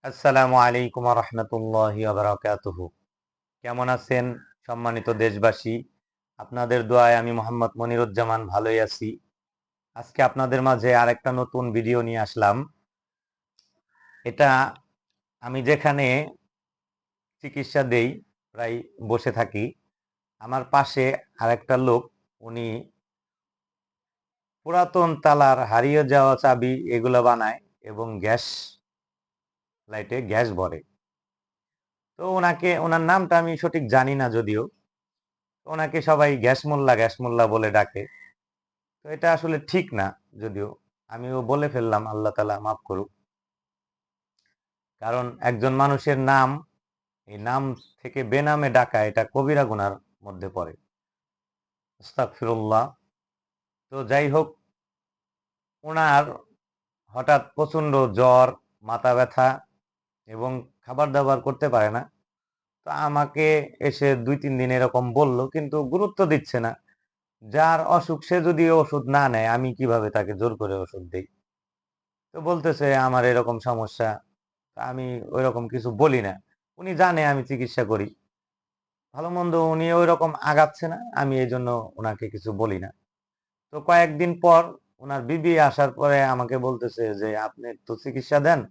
আসসালামু আলাইকুম ওয়া রাহমাতুল্লাহি ওয়া বারাকাতুহু। কেমন আছেন সম্মানিত দেশবাসী? আপনাদের দোয়ায় আমি মোহাম্মদ মনিরুজ্জামান ভালোই আছি। আজকে আপনাদের মাঝে আরেকটা নতুন ভিডিও নিয়ে আসলাম। এটা আমি যেখানে চিকিৎসা দেই, প্রায় বসে থাকি। আমার পাশে আরেকটা লোক, উনি পুরাতন তালার হারিয়ে যাওয়া চাবি এগুলা বানায় এবং গ্যাস লাইটে গ্যাস ভরে। তো ওনার নামটা আমি সঠিক জানি না যদিও। ওনাকে সবাই গ্যাস মোল্লা বলে ডাকে। তো এটা আসলে ঠিক না, যদিও আমিও বলে ফেললাম, আল্লাহ তাআলা মাফ করুক। কারণ একজন মানুষের নাম, এই নাম থেকে বেনামে ডাকা এটা কবিরা গুনার মধ্যে পড়ে। আস্তাগফিরুল্লাহ। তো যাই হোক, ওনার হঠাৎ প্রচন্ড জ্বর, মাথা ব্যথা এবং খাবার দাবার করতে পারে না। তো আমাকে এসে ২-৩ দিন এরকম বলল, কিন্তু গুরুত্ব দিচ্ছে না। যার অসুখ সে যদি ওষুধ না নেয়, আমি কিভাবে তাকে জোর করে ওষুধ দেই? তো বলতেছে আমার এরকম সমস্যা। তা আমি ওইরকম কিছু বলি না। উনি জানে আমি চিকিৎসা করি। ভালো মন্দ উনি ওইরকম আগাচ্ছে না। আমি এইজন্য উনাকে কিছু বলি না। তো কয়েকদিন পর উনার বিবি আসার পরে আমাকে বলতেছে যে, "আপনি একটু চিকিৎসা দেন।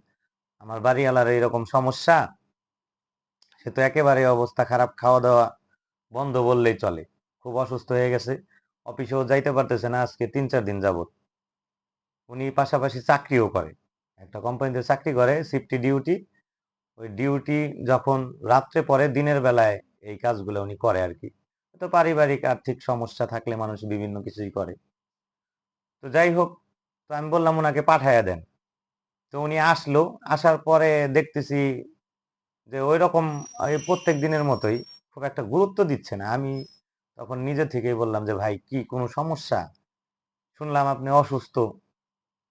আমার বাড়িওয়ালার এইরকম সমস্যা। সে তো একেবারে অবস্থা খারাপ, খাওয়া-দাওয়া বন্ধ বললেই চলে। খুব অসুস্থ হয়ে গেছে। অফিসেও যাইতে পারতেছে না আজকে ৩-৪ দিন যাবৎ।" উনি পাশাপাশি চাকরিও করে। একটা কোম্পানিতে চাকরি করে, শিফট ডিউটি। ওই ডিউটি যখন রাত্রে পরে দিনের বেলায় এই কাজগুলো উনি করে আরকি। তো পারিবারিক আর্থিক সমস্যা থাকলে মানুষ বিভিন্ন কিছুই করে। তো যাই হোক, তো আমি বললাম উনাকে পাঠাইয়া দেন। তো উনি আসলো, আসার পরে দেখতেছি যে ঐরকম এই প্রত্যেক দিনের মতোই খুব একটা গুরুত্ব দিচ্ছে না। আমি তখন নিজে থেকেই বললাম যে, "ভাই কি কোনো সমস্যা? শুনলাম আপনি অসুস্থ।"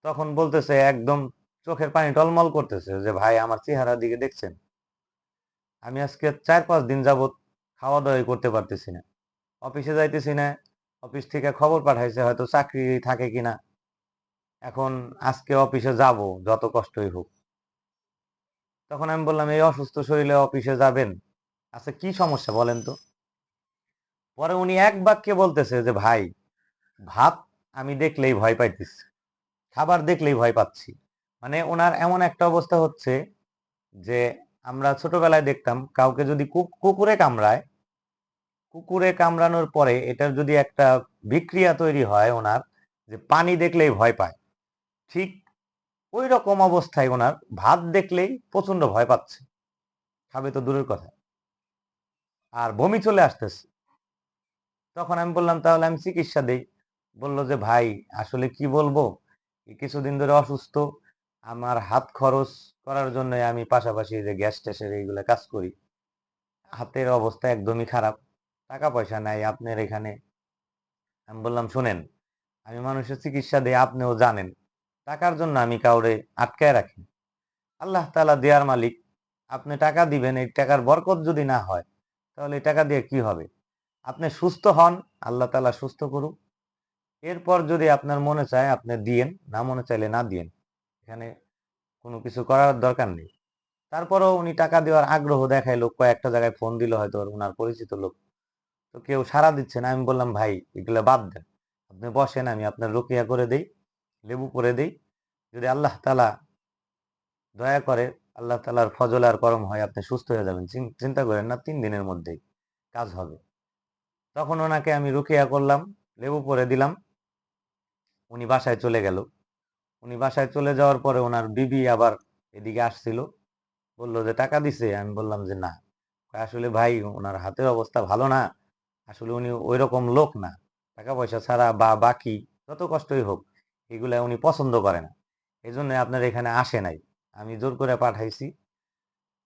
তখন বলতেছে একদম চোখের পানি টলমল করতেছে যে, "ভাই আমার চেহারার দিকে দেখছেন? আমি আজকে ৪-৫ দিন যাবৎ খাওয়া-দাওয়াই করতে পারতেছি না। অফিসে যাইতেছি না। অফিস থেকে খবর পাঠাইছে হয়তো চাকরি থাকে কিনা। এখন আজকে অফিসে যাব যত কষ্টই হোক।" তখন আমি বললাম, "এই অসুস্থ শরীরে অফিসে যাবেন? আচ্ছা কি সমস্যা বলেন তো?" পরে উনি এক বাক্যে বলতেছে যে, "ভাই, ভাত আমি দেখলেই ভয় পাইতেছি। খাবার দেখলেই ভয় পাচ্ছি।" মানে উনার এমন একটা অবস্থা হচ্ছে যে আমরা ছোটবেলায় দেখতাম কাউকে যদি কুকুরে কামড়ায়, কুকুরে কামড়ানোর পরে এটার যদি একটা বিক্রিয়া তৈরি হয় ওনার, যে পানি দেখলেই ভয় পায়। ঠিক ওই রকম অবস্থায় ওনার ভাত দেখলেই প্রচন্ড ভয় পাচ্ছে। খাবে তো দূরের কথা। আর বমি চলে আসতেছে। তখন আমি বললাম তাহলে আমি চিকিৎসা দেই। বলল যে ভাই আসলে কি বলবো? এই কিছুদিন ধরে অসুস্থ। আমার হাত খরচ করার জন্য আমি পাশাপাশি যে গ্যাস-ট্যাসের এইগুলা কাজ করি। হাতের অবস্থা একদমই খারাপ। টাকা পয়সা নাই আপনার এখানে। আমি বললাম শোনেন, আমি মানুষের চিকিৎসা দেই আপনিও জানেন। টাকার জন্য আমি কাউরে আটকায় রাখি না। আল্লাহ তাআলা দেয়ার মালিক। আপনি টাকা দিবেন, এই টাকার বরকত যদি না হয়, তাহলে এই টাকা দিয়ে কি হবে? আপনি সুস্থ হন, আল্লাহ তাআলা সুস্থ করুক। এরপর যদি আপনার মনে চায় আপনি দিয়েন, না মনে চাইলে না দিয়েন। এখানে কোনো কিছু করার দরকার নেই। তারপরেও উনি টাকা দেওয়ার আগ্রহ দেখাইলো। কয়েকটা জায়গায় ফোন দিল হয়তো উনার পরিচিত লোক। তো কেউ সাড়া দিচ্ছে না। আমি বললাম, "ভাই এগুলা বাদ দেন। আপনি বসেন, আমি আপনার রুকিয়া করে দেই, লেবু করে দেই। যদি আল্লাহ তাআলা দয়া করে, আল্লাহ তাআলার ফজল আর করম হয় আপনি সুস্থ হয়ে যাবেন। চিন্তা করেন না ৩ দিনের মধ্যেই কাজ হবে।" তখন ওনাকে আমি রুকিয়া করলাম, লেবু পরে দিলাম। উনি বাসায় চলে গেল। উনি বাসায় চলে যাওয়ার পরে উনার বিবি আবার এদিকে আসছিল। বলল যে, "টাকা দিছে?" আমি বললাম যে, "না।" কয়, "আসলে ভাই উনার হাতের অবস্থা ভালো না। আসলে উনি ঐরকম লোক না। টাকা পয়সা ছাড়া বা বাকি যত কষ্টই হোক, এগুলা উনি পছন্দ করে না। এজন্য আপনার এখানে আসে নাই। আমি জোর করে পাঠাইছি।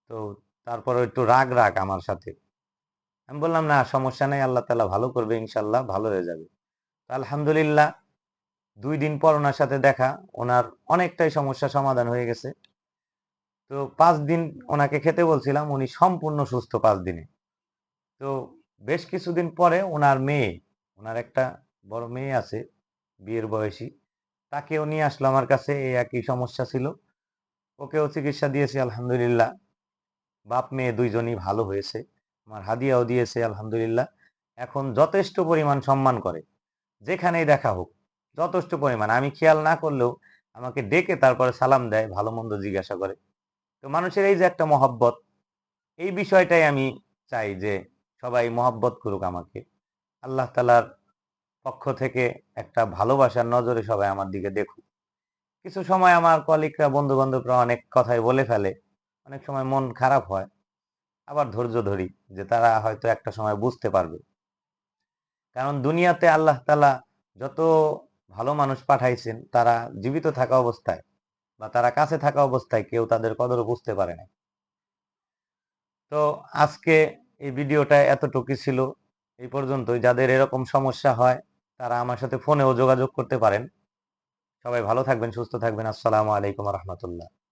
তো তারপরেও একটু রাগ আমার সাথে।" আমি বললাম, "না সমস্যা নাই। আল্লাহ তাআলা ভালো করবে ইনশাআল্লাহ, ভালো হয়ে যাবে।" তো আলহামদুলিল্লাহ ২ দিন পর উনার সাথে দেখা। উনার অনেকটাই সমস্যা সমাধান হয়ে গেছে। তো ৫ দিন উনাকে খেতে বলছিলাম। উনি সম্পূর্ণ সুস্থ ৫ দিনে। তো বেশ কিছুদিন পরে উনার মেয়ে, উনার একটা বড় মেয়ে আছে, বিয়ের বয়সী। তাকেও নিয়ে আসলো আমার কাছে। এই একই সমস্যা ছিল। ওকেও চিকিৎসা দিয়েছি আলহামদুলিল্লাহ। বাপ মেয়ে দুইজনই ভালো হয়েছে। আমার হাদিয়াও দিয়েছে আলহামদুলিল্লাহ। এখন যথেষ্ট পরিমাণ সম্মান করে। যেখানেই দেখা হোক, যথেষ্ট পরিমাণ। আমি খেয়াল না করলেও আমাকে ডেকে তারপরে সালাম দেয়, ভালো-মন্দ জিজ্ঞাসা করে। তো মানুষের এই যে একটা মহব্বত, এই বিষয়টাই আমি চাই যে সবাই মহব্বত করুক আমাকে। আল্লাহ তাআলার পক্ষ থেকে একটা ভালোবাসার নজরে সবাই আমার দিকে দেখুক। কিছু সময় আমার কলিগরা, বন্ধু-বান্ধবরা অনেক কথাই বলে ফেলে। অনেক সময় মন খারাপ হয়। আবার ধৈর্য ধরি যে তারা হয়তো একটা সময় বুঝতে পারবে। কারণ দুনিয়াতে আল্লাহ তাআলা যত ভালো মানুষ পাঠাইছেন, তারা জীবিত থাকা অবস্থায় বা তারা কাছে থাকা অবস্থায় কেউ তাদের কদর বুঝতে পারে না। তো আজকে এই ভিডিওটা এতটুকুই ছিল। এই পর্যন্তই। যাদের এরকম সমস্যা হয় তারা আমার সাথে ফোনেও যোগাযোগ করতে পারেন। সবাই ভালো থাকবেন, সুস্থ থাকবেন। আসসালামু আলাইকুম ওয়া রাহমাতুল্লাহ।